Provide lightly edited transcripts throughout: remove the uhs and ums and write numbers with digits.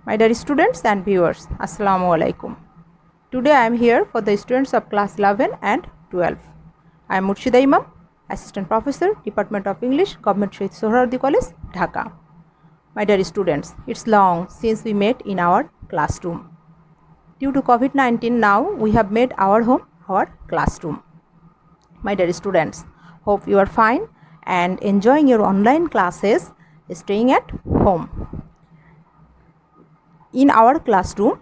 My dear students and viewers, Assalamu alaikum. Today I am here for the students of class 11 and 12. I am Murshida Imam, Assistant Professor, Department of English, Government Shahid Sohrawardi College, Dhaka. My dear students, it's long since we met in our classroom. Due to COVID-19 now we have made our home our classroom. My dear students, hope you are fine and enjoying your online classes, staying at home. In our classroom,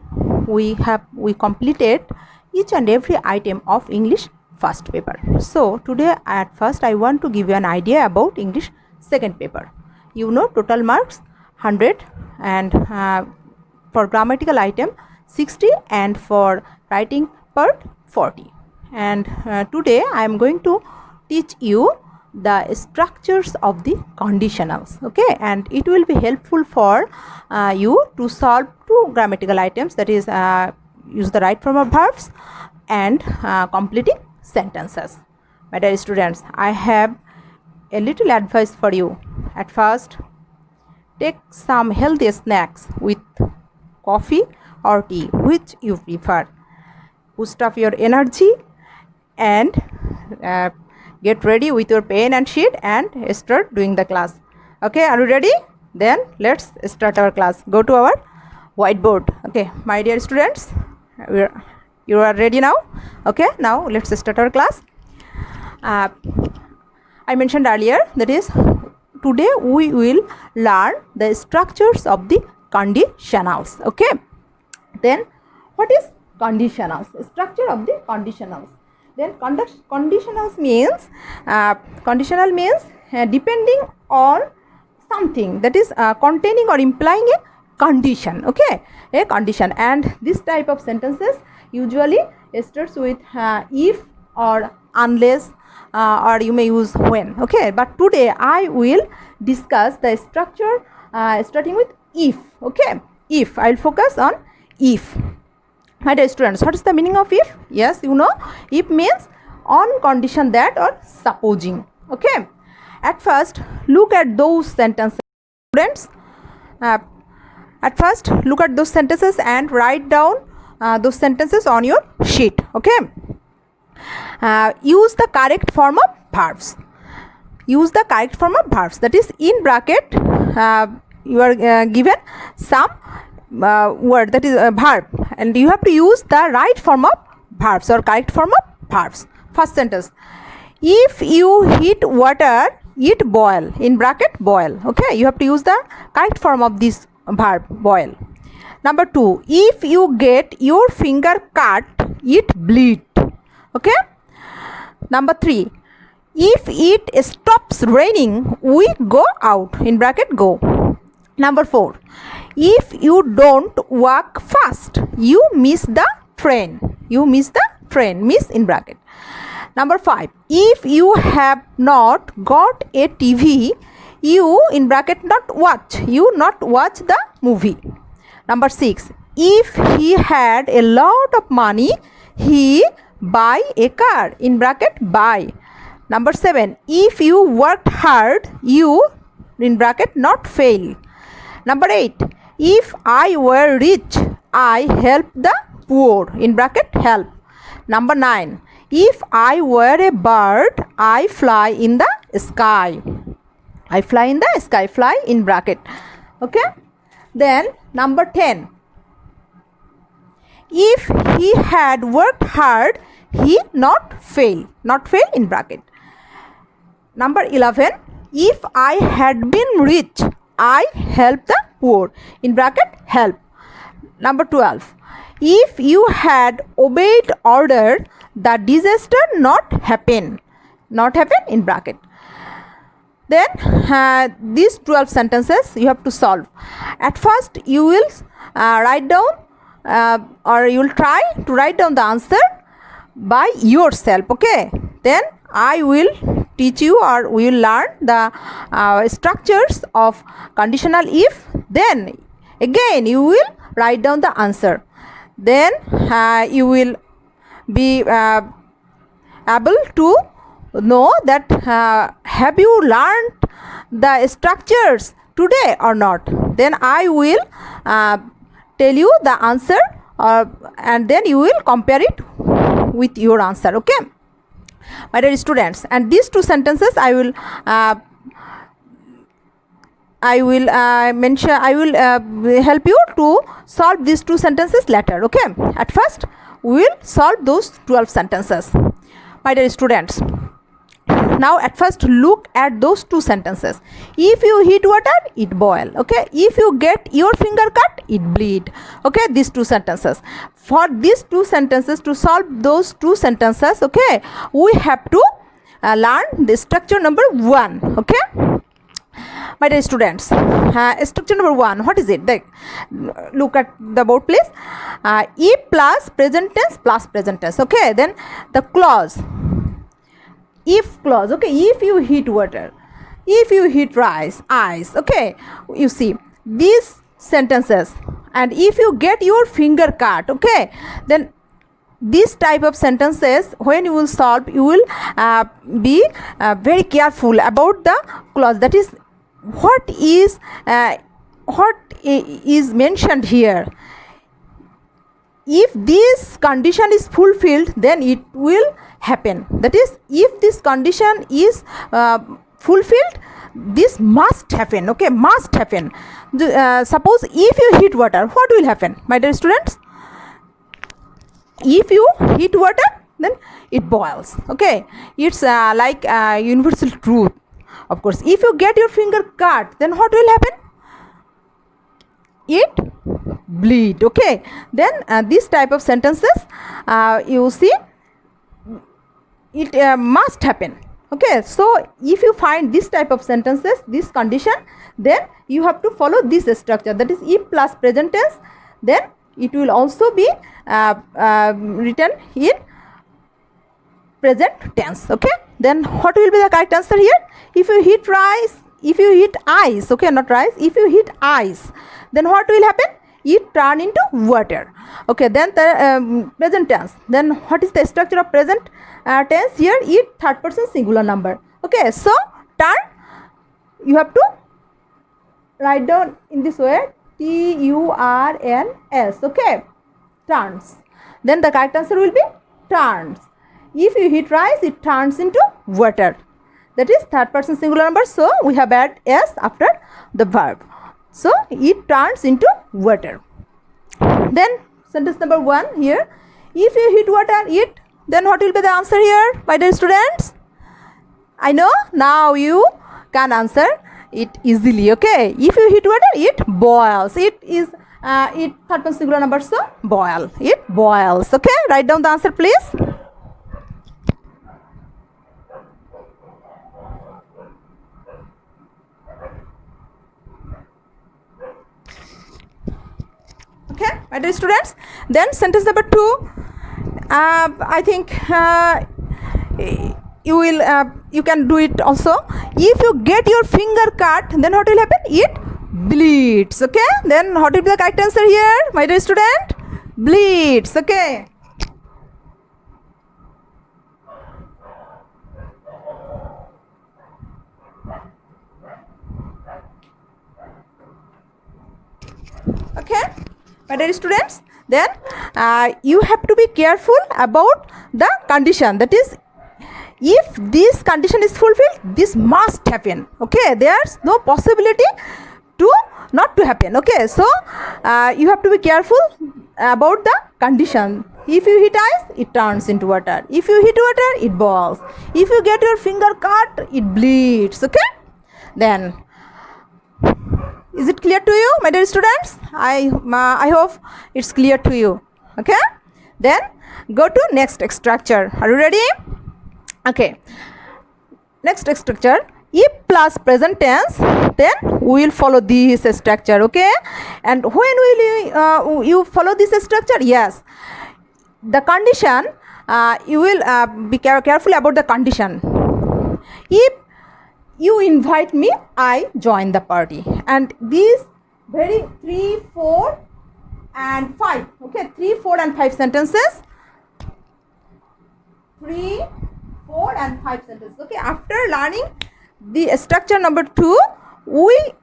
we completed each and every item of English first paper. So today at first I want to give you an idea about English second paper. You know total marks 100 and for grammatical item 60 and for writing part 40. And today I am going to teach you the structures of the conditionals, okay, and it will be helpful for you to solve two grammatical items, that is use the right form of verbs and completing sentences. My dear students, I have a little advice for you. At first, take some healthy snacks with coffee or tea, which you prefer. Boost up your energy and get ready with your pen and sheet and start doing the class. Okay, are you ready? Then let's start our class. Go to our whiteboard. Okay, my dear students, you are ready now? Okay, now let's start our class. I mentioned earlier, that is today we will learn the structures of the conditionals. Okay, then what is conditionals? Structure of the conditionals. Then conditionals means conditional means depending on something, that is containing or implying a condition. Okay, a condition, and this type of sentences usually starts with if or unless or you may use when. Okay, but today I will discuss the structure starting with if. Okay, if I will focus on if. My dear students, what is the meaning of if? Yes, you know, if means on condition that or supposing. Okay, at first look at those sentences, students. At first look at those sentences and write down those sentences on your sheet. Okay, use the correct form of verbs. Use the correct form of verbs, that is in bracket you are given some word, that is a verb, and you have to use the right form of verbs or correct form of verbs. First sentence, if you heat water, it boil, in bracket boil. Okay, you have to use the correct form of this verb, boil. Number 2, if you get your finger cut, it bleed. Okay. Number 3, if it stops raining, we go out, in bracket go. Number 4, if you don't walk fast, you miss the train. You miss the train, miss in bracket. Number 5, if you have not got a TV, you in bracket not watch, you not watch the movie. Number 6, if he had a lot of money, he buy a car, in bracket buy. Number 7, if you worked hard, you in bracket not fail. Number 8, if I were rich, I help the poor, in bracket help. Number 9, if I were a bird, I fly in the sky. I fly in the sky, fly in bracket. Okay. Then number 10, if he had worked hard, he not fail in bracket. Number 11, if I had been rich, I help the poor, in bracket help. Number 12, if you had obeyed order, the disaster not happen in bracket. Then these 12 sentences you have to solve. At first you will write down or you will try to write down the answer by yourself. Okay, then I will teach you or we will learn the structures of conditional if. Then again you will write down the answer. Then you will be able to know that have you learned the structures today or not. Then I will tell you the answer, and then you will compare it with your answer. Okay, my dear students, and these two sentences I will mention. I will help you to solve these two sentences later. Okay, at first we will solve those 12 sentences, my dear students. Now at first look at those two sentences. If you heat water, it boil. Okay, if you get your finger cut, it bleed. Okay, these two sentences. For these two sentences, to solve those two sentences, okay, we have to learn the structure number 1. Okay, my dear students, structure number 1, what is it? Look at the board please. If plus present tense plus present tense. Okay, then the clause, if clause. Okay, if you heat water, if you heat rice, ice. Okay, you see these sentences, and if you get your finger cut. Okay, then this type of sentences, when you will solve, you will be very careful about the clause, that is what is mentioned here. If this condition is fulfilled, then it will happen. That is, if this condition is fulfilled, this must happen. Okay, must happen. Suppose if you heat water, what will happen, my dear students? If you heat water, then it boils. Okay, it's like universal truth. Of course, if you get your finger cut, then what will happen? It bleed. Okay, then this type of sentences, you see, it must happen. Okay, so if you find this type of sentences, this condition, then you have to follow this structure, that is if plus present tense, then it will also be written in present tense. Okay, then what will be the correct answer here? If you heat rice, if you heat ice, okay, not rice, if you heat ice, then what will happen? It turn into water. Okay, then the present tense, then what is the structure of present tense here? It third person singular number. Okay, so turn, you have to write down in this way, turns. Okay, turns. Then the correct answer will be turns. If you heat rice, it turns into water. That is third person singular number, so we have add s after the verb. So it turns into water. Then sentence number 1 here, if you heat water, it, then what will be the answer here, my dear students? I know now you can answer it easily. Okay, if you heat water, it boils. It is it third person singular number, so boil. It boils. Okay, write down the answer please. Okay, my dear students, then sentence number 2, I think you can do it also. If you get your finger cut, then what will happen? It bleeds. Okay, then what will be the correct answer here, my dear student? Bleeds. Okay, okay, my dear students, then you have to be careful about the condition, that is if this condition is fulfilled, this must happen. Okay, there's no possibility to not to happen. Okay, so you have to be careful about the condition. If you heat ice, it turns into water. If you heat water, it boils. If you get your finger cut, it bleeds. Okay, then is it clear to you, my dear students? I hope it's clear to you. Okay, then go to next structure. Are you ready? Okay, next structure, if plus present tense, then we will follow this structure. Okay, and when will you follow this structure? Yes, the condition, you will be careful about the condition. If you invite me, I join the party. And these very 3, 4 and 5. Okay, 3, 4 and 5 sentences. 3, 4 and 5 sentences. Okay, after learning the structure number 2, we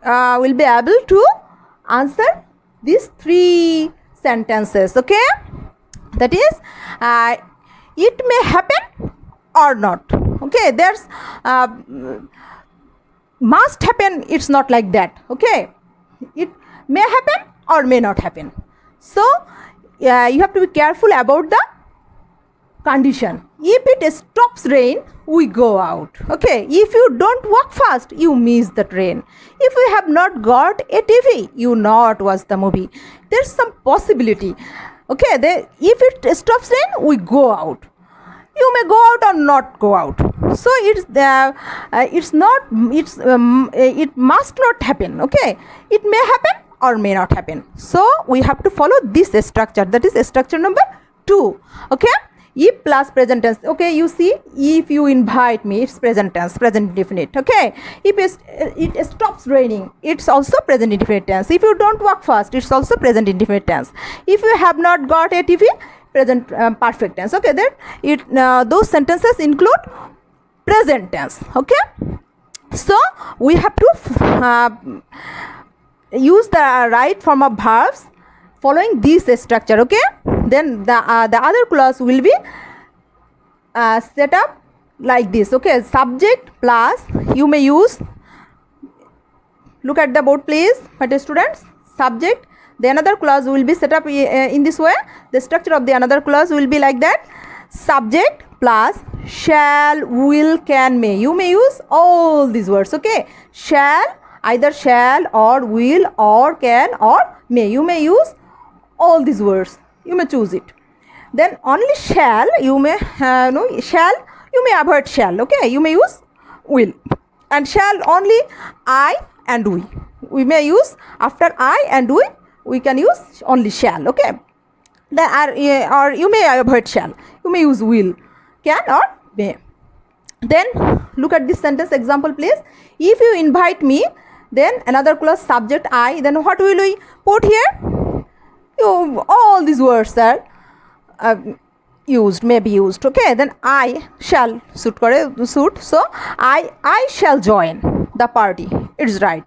will be able to answer these three sentences. Okay, that is it may happen or not. Okay, there's must happen, it's not like that. Okay, it may happen or may not happen. So you have to be careful about the condition. If it stops rain, we go out. Okay, if you don't walk fast, you miss the train. If you have not got a TV, you not watch the movie. There's some possibility. Okay, if it stops rain, we go out. You may go out or not go out. So it must not happen. Okay, it may happen or may not happen. So we have to follow this structure, that is structure number 2. Okay, if plus present tense. Okay, you see, if you invite me, it's present tense, present indefinite. Okay, if it stops raining, it's also present indefinite tense. If you don't walk fast, it's also present indefinite tense. If you have not got a TV, present perfect tense. Okay, then those sentences include present tense. Okay, so we have to use the right form of verbs following this structure. Okay, then the other clause will be set up like this. Okay, subject plus, you may use, look at the board please, my dear students. Subject, the another clause will be set up in this way. The structure of the another clause will be like that: subject plus shall, will, can, may. You may use all these words. Okay, shall, either shall or will or can or may. You may use all these words, you may choose it. Then only shall, you may shall, you may avoid shall. Okay, you may use will. And shall only I and we may use after I and we can use only shall. Okay, then or you may avoid shall, you may use will, can or may. Then look at this sentence example please. If you invite me, then another clause subject I, then what will we put here? All these words are used, may be used. Okay, then I shall suit. So I shall join the party, it's right.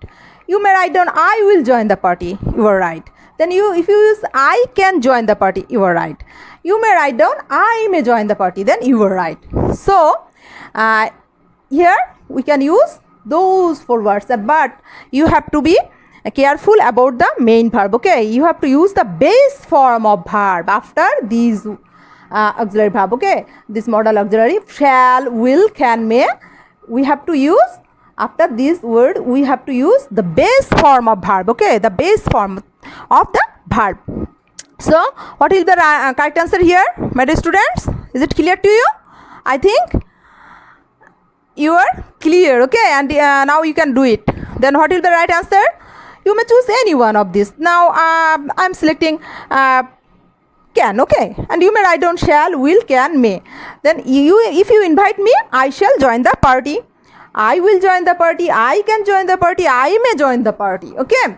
You may write down I will join the party, you are right. Then if you use I can join the party, you are right. You may write down I may join the party, then you are right. So here we can use those 4 words, but you have to be careful about the main verb. Okay, you have to use the base form of verb after these auxiliary verb. Okay, this modal auxiliary shall, will, can, may, we have to use after this word, we have to use the base form of verb. Okay, the base form of the verb. So what is the correct answer here, my dear students? Is it clear to you? I think you are clear. Okay, and now you can do it. Then what is the right answer? You may choose any one of these. Now I'm selecting can. Okay, and you may write down shall, will, can, may. Then if you invite me, I shall join the party, I will join the party, I can join the party, I may join the party. Okay,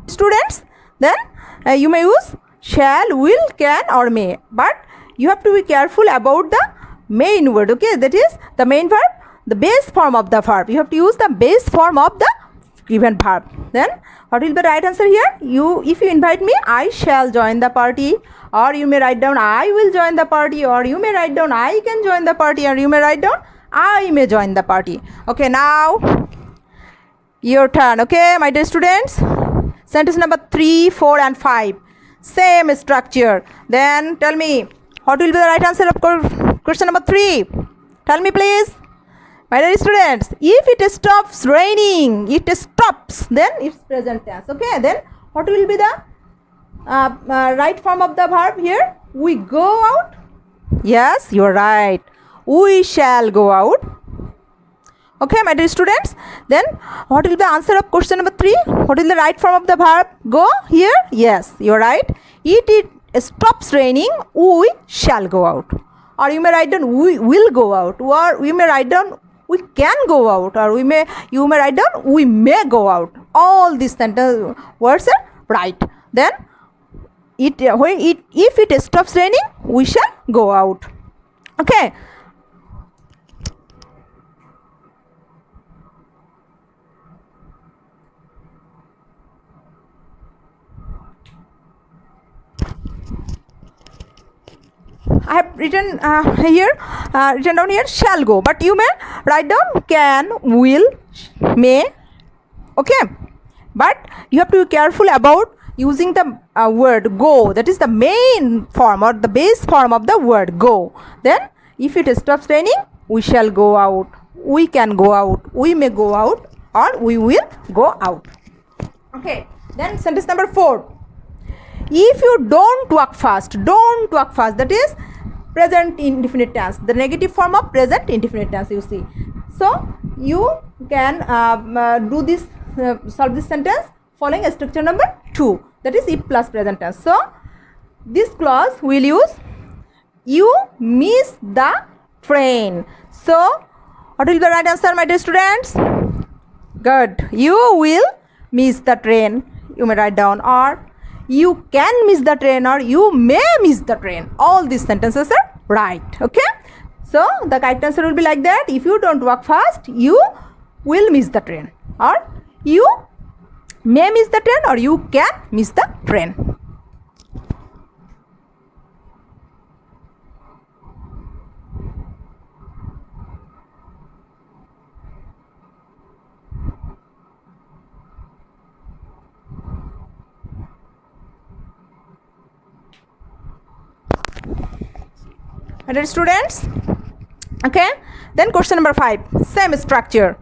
students, then you may use shall, will, can or may, but you have to be careful about the main word. Okay, that is the main verb, the base form of the verb. You have to use the base form of the given verb. Then what will be the right answer here? If you invite me, I shall join the party, or you may write down I will join the party, or you may write down I can join the party, or you may write down I may join the party. Okay, now your turn. Okay, my dear students, sentence number 3, 4 and 5, same structure. Then tell me what will be the right answer of question number 3. Tell me please, my dear students. If it stops raining, it stops, then it's present tense. Okay, then what will be the right form of the verb here? We go out. Yes, you are right, we shall go out. Okay, my dear students, then what will be the answer of question number 3? What is the right form of the verb go here? Yes, you are right, it stops raining, we shall go out. Or you may write down we will go out, or you may write down we can go out, or you may write down we may go out. All these sentence words are right. Then if it stops raining, we shall go out. Okay. I have written written down here shall go, but you may write down can, will, may. Okay, but you have to be careful about using the word go. That is the main form or the base form of the word go. Then if it stops raining, we shall go out, we can go out, we may go out, or we will go out. Okay, then sentence number 4. If you don't walk fast, that is present indefinite tense, the negative form of present indefinite tense, you see. So you can do this, solve this sentence following structure number 2, that is if plus present tense. So this clause will use you miss the train. So what will be the right answer, my dear students? Good. You will miss the train, you may write down, or you can miss the train, or you may miss the train. All these sentences are right. Okay, so the correct answer will be like that. If you don't walk fast, you will miss the train, or you may miss the train, or you can miss the train. Dear students, okay, then question number 5, same structure.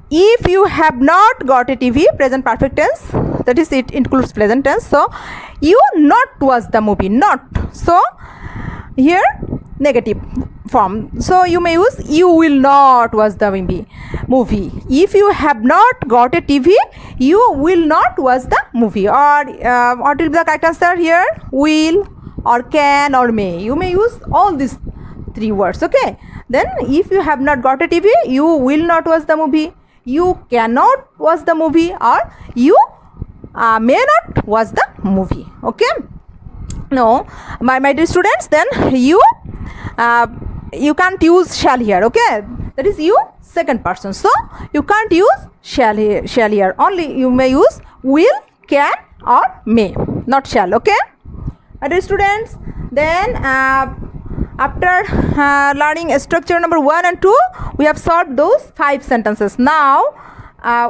If you have not got a TV, present perfect tense, that is it includes present tense. So you not was the movie, not. So here negative form, so you may use you will not was the movie. If you have not got a TV, you will not was the movie, or what will be the correct answer here? Will, or can, or may. You may use all these 3 words. Okay, then if you have not got a TV, you will not watch the movie, you cannot watch the movie, or you may not watch the movie. Okay, no, my dear students, then you can't use shall here. Okay, that is you second person, so you can't use shall here. Only you may use will, can, or may, not shall. Okay, dear students, then after learning structure number 1 and 2, we have solved those 5 sentences. Now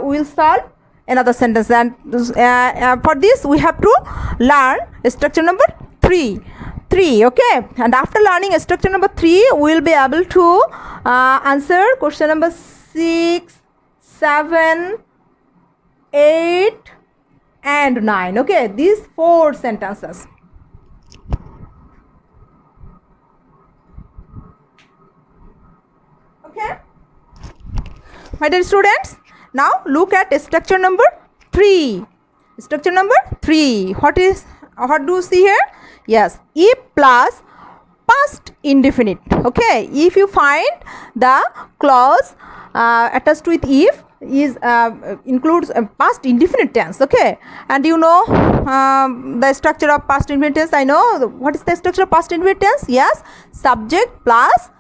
we will solve another sentence, and for this we have to learn structure number 3. Okay, and after learning structure number 3, we will be able to answer question number 6, 7, 8 and 9. Okay, these 4 sentences. Okay, my dear students, now look at structure number 3. Structure number 3, what do you see here? Yes, if plus past indefinite. Okay, if you find the clause attached with if is includes past indefinite tense. Okay, and you know the structure of past indefinite tense. I know what is the structure of past indefinite tense. Yes, subject plus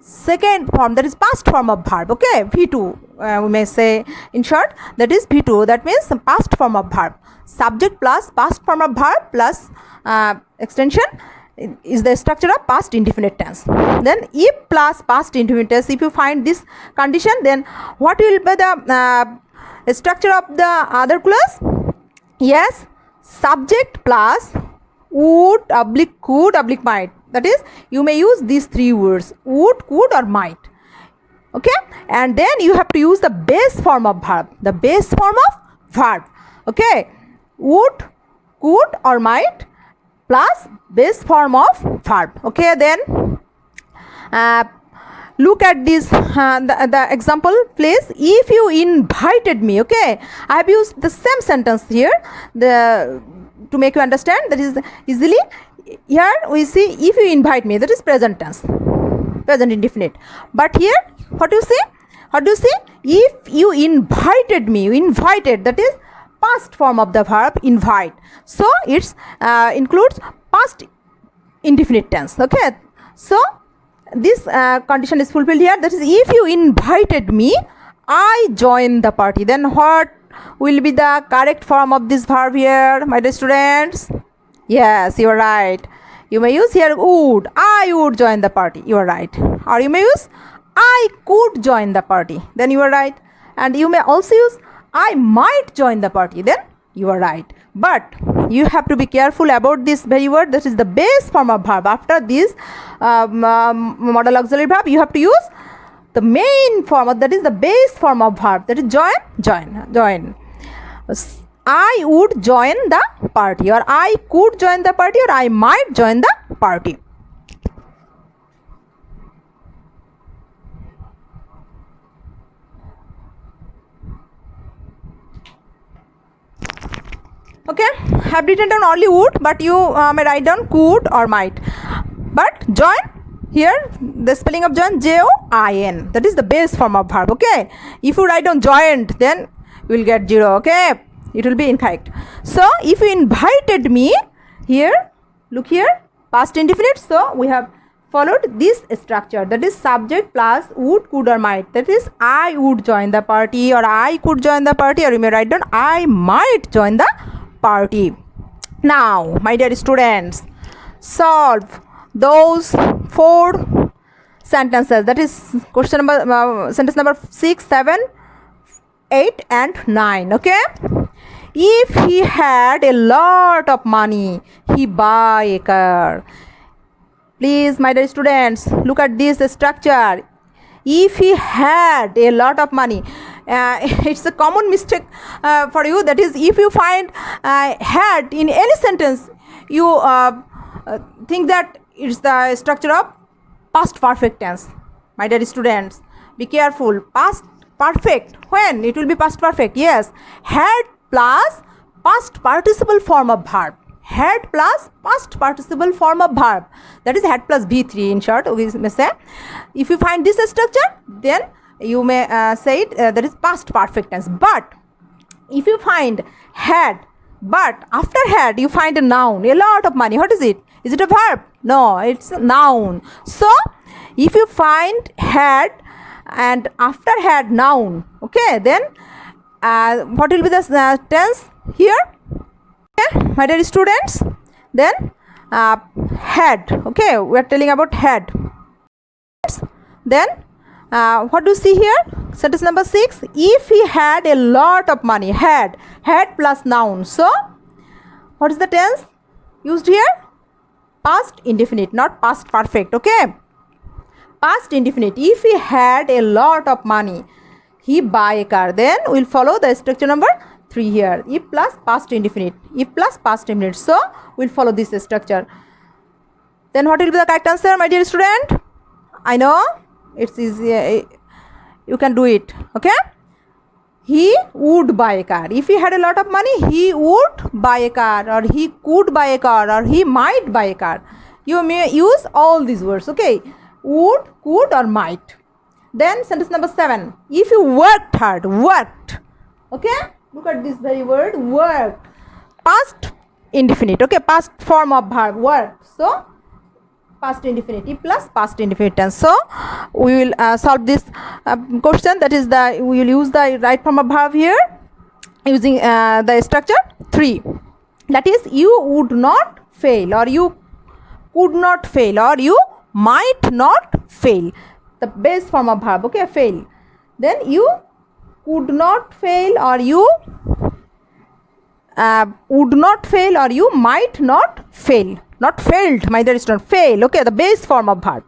second form, that is past form of verb. Okay, V2 we may say in short, that is V2, that means past form of verb. Subject plus past form of verb plus extension is the structure of past indefinite tense. Then if plus past indefinite tense, if you find this condition, then what will be the structure of the other clause? Yes, subject plus would oblique could oblique might. That is, you may use these 3 words, would, could, or might. Okay, and then you have to use the base form of verb, the base form of verb. Okay, would, could, or might plus base form of verb. Okay, then look at this the example, please. If you invited me. Okay, I have used the same sentence here to make you understand. That is easily. Here we see if you invite me, that is present tense. present indefinite. But here what you say? What do you say? If you invited me, you invited, that is past form of the verb invite. So it's includes past indefinite tense. Okay, so this condition is fulfilled here. That is, if you invited me, I joined the party. Then what will be the correct form of this verb here, my dear students? Yes, you are right. You may use here would. I would join the party. You are right. Or you may use I could join the party. Then you are right. And you may also use I might join the party. Then you are right. But you have to be careful about this very word. That is the base form of verb. After this modal auxiliary verb, you have to use the main form, that is the base form of verb. That is join. I would join the party, or I could join the party, or I might join the party. Okay, have written down only would, but you may write down could or might. But join, here the spelling of join, J-O-I-N, that is the base form of verb. Okay, if you write down joined, then you will get 0. Okay, it will be incorrect. So if you invited me, here look here, past indefinite. So we have followed this structure, that is subject plus would, could or might. That is I would join the party, or I could join the party, or you may write down I might join the party. Now my dear students, solve those 4 sentences, that is question number sentence number 6, 7, 8 and 9. Okay, if he had a lot of money, he buy a car. Please, my dear students, look at this structure. If he had a lot of money, it's a common mistake for you. That is, if you find had in any sentence, you think that it's the structure of past perfect tense. My dear students, be careful. Past perfect, when it will be past perfect? Yes, had plus past participle form of verb. Had plus past participle form of verb, that is had plus V3 in short, we may say. If you find this structure, then you may say it that is past perfect tense. But if you find had, but after had you find a noun, a lot of money, what is it? Is it a verb? No, it's a noun. So if you find had and after had noun, okay, then what will be the tense here? Okay, my dear students, then had. Okay, we are telling about had. Then what do you see here? Sentence number 6, if he had a lot of money. Had plus noun. So what is the tense used here? Past indefinite, not past perfect. Okay, past indefinite. If he had a lot of money, he buy a car. Then we will follow the structure number 3 here. If plus past indefinite. If plus past indefinite. So we will follow this structure. Then what will be the correct answer, my dear student? I know it's easy. You can do it. Okay. He would buy a car. If he had a lot of money, he would buy a car, or he could buy a car, or he might buy a car. You may use all these words. Okay. Would, could or might. Then sentence number 7. If you worked hard. Worked. Okay. Look at this very word, worked. Past indefinite. Okay. Past form of verb, worked. So past indefinite plus past indefinite tense. So we will solve this question. That is we will use the right form of verb here using the structure 3. That is, you would not fail, or you could not fail, or you might not fail. The base form of verb. Okay, fail. Then you could not fail, or you would not fail, or you might not fail. Not failed, my dear student, fail. Okay, the base form of verb.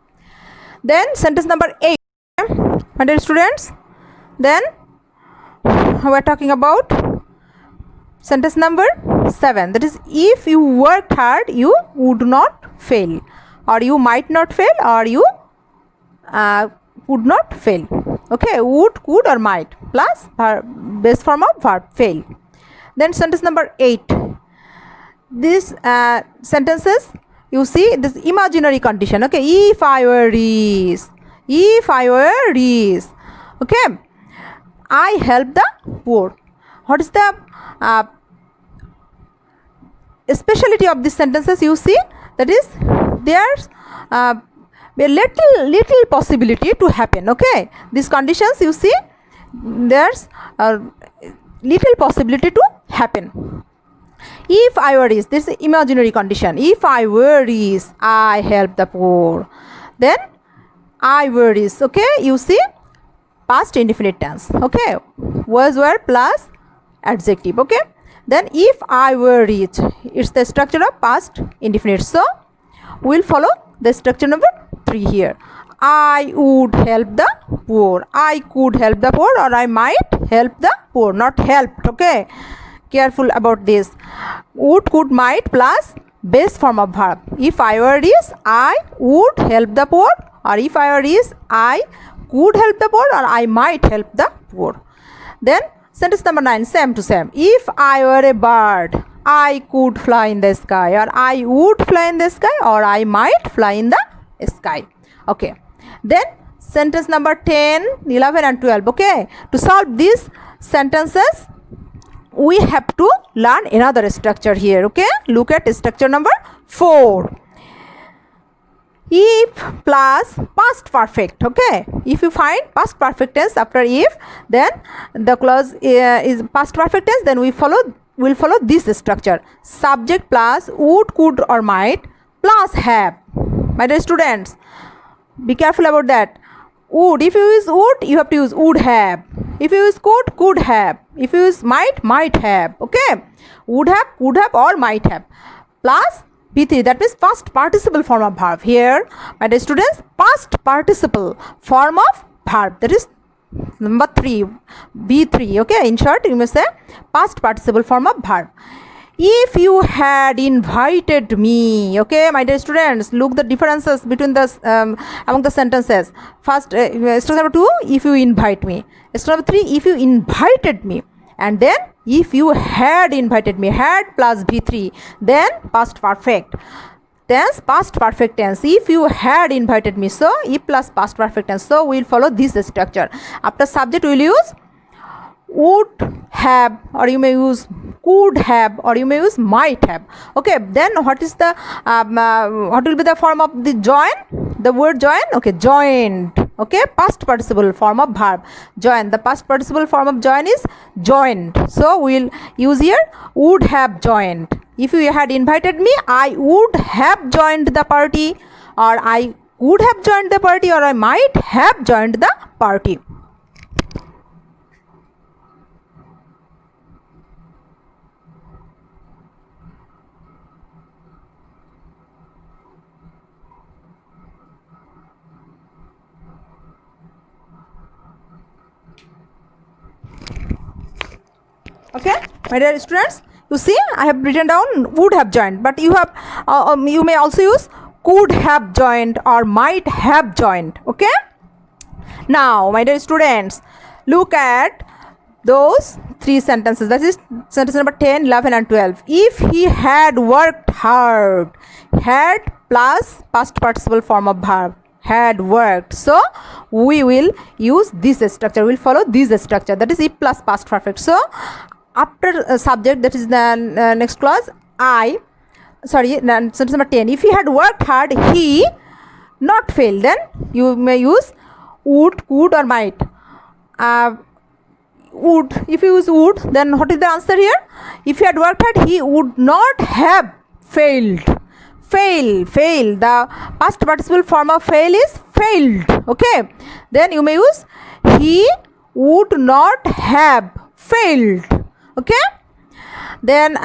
Then sentence number 8, my dear students. Then we are talking about sentence number 7. That is, if you worked hard, you would not fail, or you might not fail, or you could not fail. Okay, would, could or might plus base form of verb, fail. Then sentence number 8. These sentences you see this imaginary condition. Okay, if I were rich, if I were rich, okay, I help the poor. What is the speciality of these sentences? You see, that is there's a little possibility to happen. Okay, these conditions, you see, there's a little possibility to happen. If I were rich, this is imaginary condition. If I were rich, I help the poor. Then I were rich. Okay, you see, past indefinite tense. Okay, was, were plus adjective. Okay, then if I were rich, it's the structure of past indefinite. So we'll follow the structure number 3 here. I would help the poor. I could help the poor, or I might help the poor, not helped. Okay, careful about this. Would, could, might plus base form of verb. If I were rich, I would help the poor, or if I were rich, I could help the poor, or I might help the poor. Then sentence number 9, same to same. If I were a bird, I could fly in the sky, or I would fly in the sky, or I might fly in the sky. Okay, then sentence number 10, 11 and 12. Okay, to solve these sentences, we have to learn another structure here. Okay, look at structure number 4. If plus past perfect. Okay, if you find past perfect tense after if, then the clause is past perfect tense, then we'll follow this structure. Subject plus would, could or might plus have. My dear students, be careful about that. Would, if you use would, you have to use would have. If you use could have. If you use might have. Okay, would have, could have or might have plus B3, that means past participle form of verb. Here, my dear students, past participle form of verb, that is number 3, B3. Okay, in short, you may say past participle form of verb. If you had invited me. Okay, my dear students, look the differences between the among the sentences. First, structure number 2, if you invite me. Structure number 3, if you invited me. And then if you had invited me, had plus B3, then past perfect tense, past perfect tense. If you had invited me, so if plus past perfect tense. So we will follow this structure. After subject, we will use would have, or you may use could have, or you may use might have. Okay, then what is the what will be the form of the join? The word join. Okay, joined. Okay, past participle form of verb, join. The past participle form of join is joined. So we will use here would have joined. If you had invited me, I would have joined the party, or I would have joined the party, or I might have joined the party. Okay, my dear students, you see, I have written down would have joined, but you have you may also use could have joined or might have joined. Okay, now my dear students, look at those 3 sentences. That is sentence number 10, 11 and 12. If he had worked hard, had plus past participle form of verb, had worked. So we will use this structure, we will follow this structure, that is if plus past perfect. So after subject, that is the next clause, sentence number 10, if he had worked hard, he not failed, then you may use would, could or might. Would, if you use would, then what is the answer here? If he had worked hard, he would not have failed. Fail, the past participle form of fail is failed. Okay, then you may use he would not have failed. Okay, then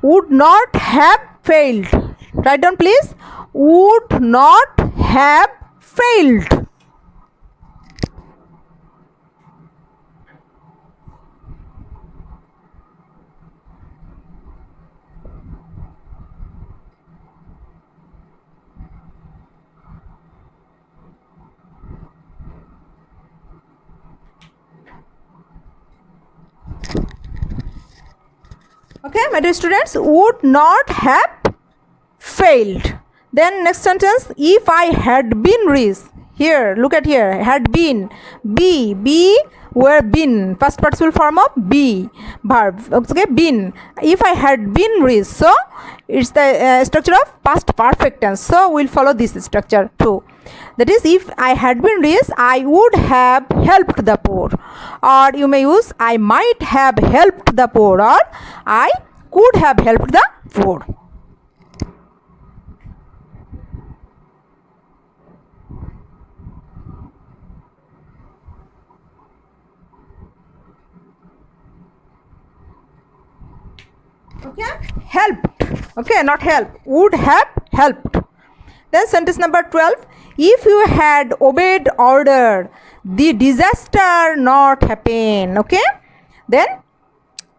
would not have failed. Write down please, would not have failed. Okay, my dear students, would not have failed. failed. Then next sentence, if I had been rich. Here, look at here, had been, be were been, past participle form of be verb. Okay, been. If I had been rich, so it's the structure of past perfect tense. So we'll follow this structure too. That is, if I had been rich, I would have helped the poor. Or you may use, I might have helped the poor, or I could have helped the poor. Okay, helped. Okay, not help, would have helped. Then sentence number 12, if you had obeyed order, the disaster not happen. Okay, then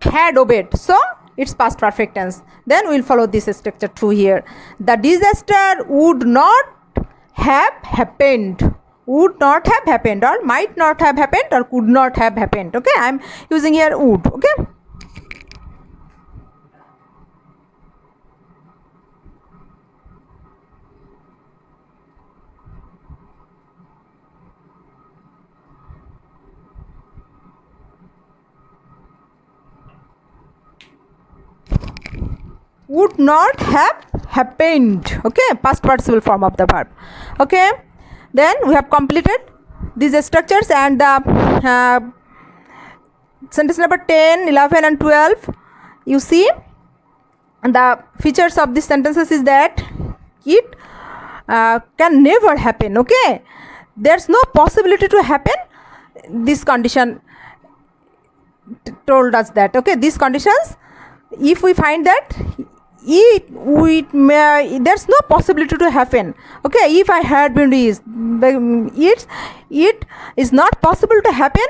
had obeyed, so it's past perfect tense. Then we'll follow this structure through here. The disaster would not have happened, would not have happened, or might not have happened, or could not have happened. Okay, I'm using here would. Okay, would not have happened. Okay, past participle form of the verb. Okay, then we have completed these structures, and the sentence number 10, 11 and 12, you see the features of these sentences is that it can never happen. Okay, there's no possibility to happen. This condition told us that. Okay, these conditions, if we find that there's no possibility to happen. Okay, if I had been rich, it is not possible to happen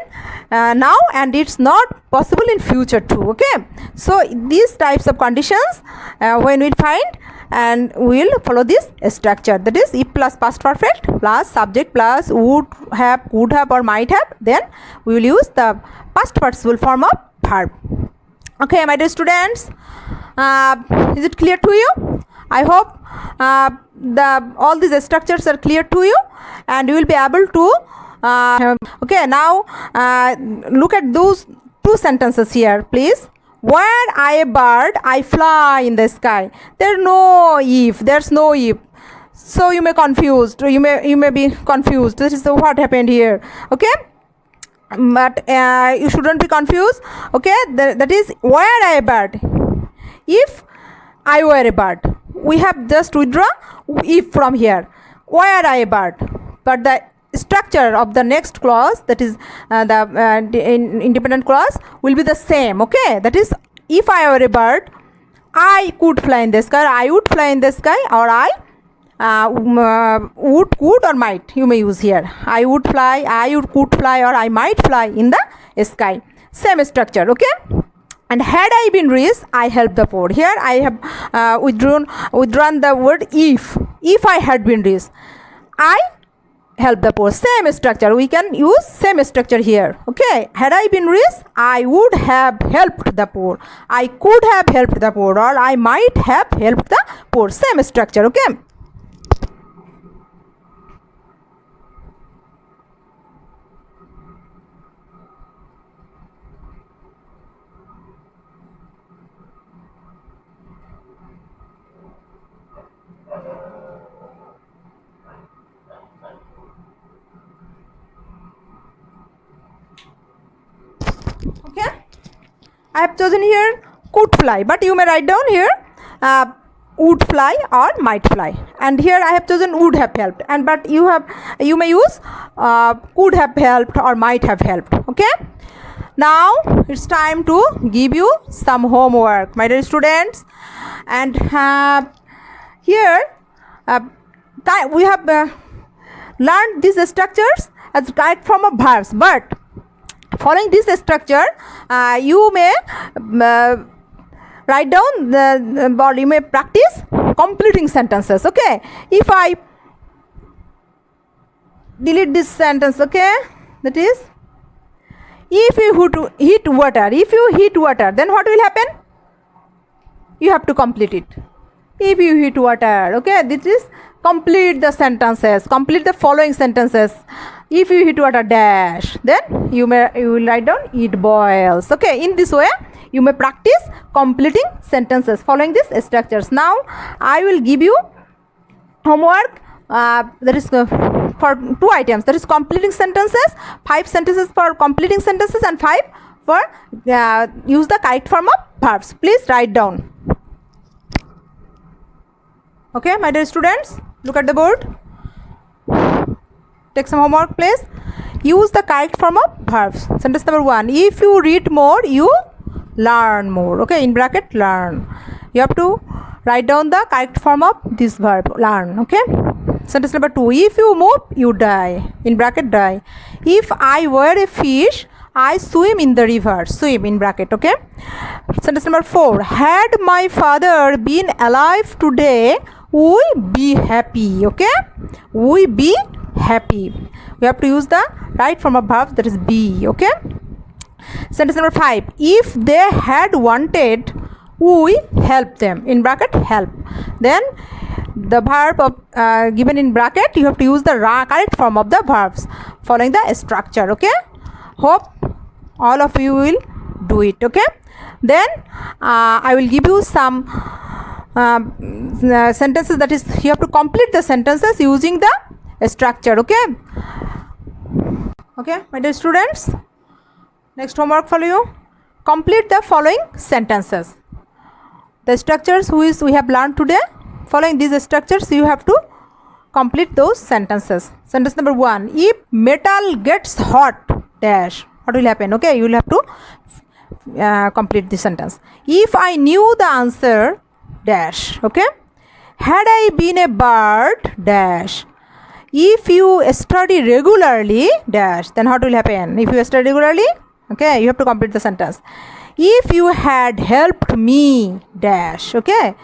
now, and it's not possible in future too. Okay, so these types of conditions when we find, and we will follow this structure, that is if plus past perfect plus subject plus would have, could have, or might have, then we will use the past participle form of verb. Okay, my dear students, is it clear to you? I hope all these structures are clear to you, and you will be able to okay, now look at those two sentences here, please. Were I a bird, I fly in the sky. There's no if. So you may be confused. This is what happened here. Okay, but you shouldn't be confused. Okay, that is, were I a bird. If I were a bird, we have just withdraw if from here. Were I a bird, but the structure of the next clause, that is the independent clause, will be the same. Okay, that is, if I were a bird, I could fly in the sky, I would fly in the sky, or I would, could, or might, you may use here. I would fly, I could fly, or I might fly in the sky. Same structure. Okay, and had I been rich, I helped the poor. Here I have withdrawn the word if. If I had been rich, I help the poor. Same structure, we can use same structure here. Okay, had I been rich, I would have helped the poor, I could have helped the poor, or I might have helped the poor. Same structure. Okay, okay, I have chosen here could fly, but you may write down here would fly or might fly, and here I have chosen would have helped, and but you may use could have helped or might have helped. Okay, now it's time to give you some homework, my dear students, and here we have learned these structures as correct form of verbs, but following this structure you may write down or you may practice completing sentences. Okay, if I delete this sentence, okay, that is, if you hit water, then what will happen? You have to complete it. if you hit water. Okay, this is complete the sentences, complete the following sentences. If you hit water dash, then you will write down it boils. Okay, in this way you may practice completing sentences following these structures. Now I will give you homework that is for 2 items, that is completing sentences, 5 sentences for completing sentences and 5 for use the correct form of verbs. Please write down. Okay, my dear students, look at the board. Take some homework, please. Use the correct form of verbs. Sentence number 1. If you read more, you learn more. Okay, in bracket learn. You have to write down the correct form of this verb, learn. Okay. Sentence number 2. If you move, you die. In bracket die. If I were a fish, I swim in the river. Swim in bracket. Okay. Sentence number 4. Had my father been alive today, we be happy. Okay. We be happy. We have to use the right form of verb, that is be. Okay. Sentence number 5. If they had wanted, we help them. In bracket help. Then the verb of given in bracket, you have to use the correct form of the verbs following the structure. Okay. Hope all of you will do it. Okay. Then I will give you some sentences, that is you have to complete the sentences using the structure. Okay. Okay, my dear students, next homework for you. Complete the following sentences. The structures which we have learned today, following these structures you have to complete those sentences. Sentence number 1. If metal gets hot dash, what will happen? Okay, you will have to complete the sentence. If I knew the answer dash. Okay. Had I been a bird dash. If you study regularly dash, then what will happen? If you study regularly, okay, you have to complete the sentence. If you had helped me dash. Okay,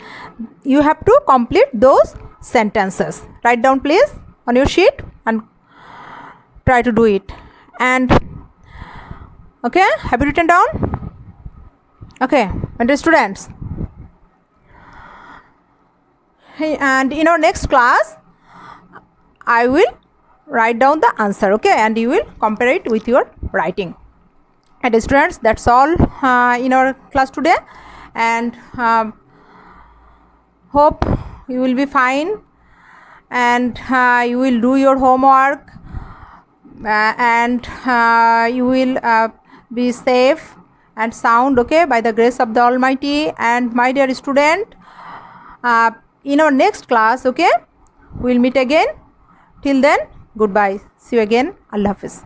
you have to complete those sentences. Write down please on your sheet and try to do it. And okay, have you written down? Okay, my dear students, and in our next class I will write down the answer. Okay, and you will compare it with your writing. And students, that's all in our class today, and hope you will be fine, and you will do your homework, and you will be safe and sound, okay, by the grace of the Almighty. And my dear student, in our next class, okay, we'll meet again. Till then, goodbye. See you again. Allah Hafiz.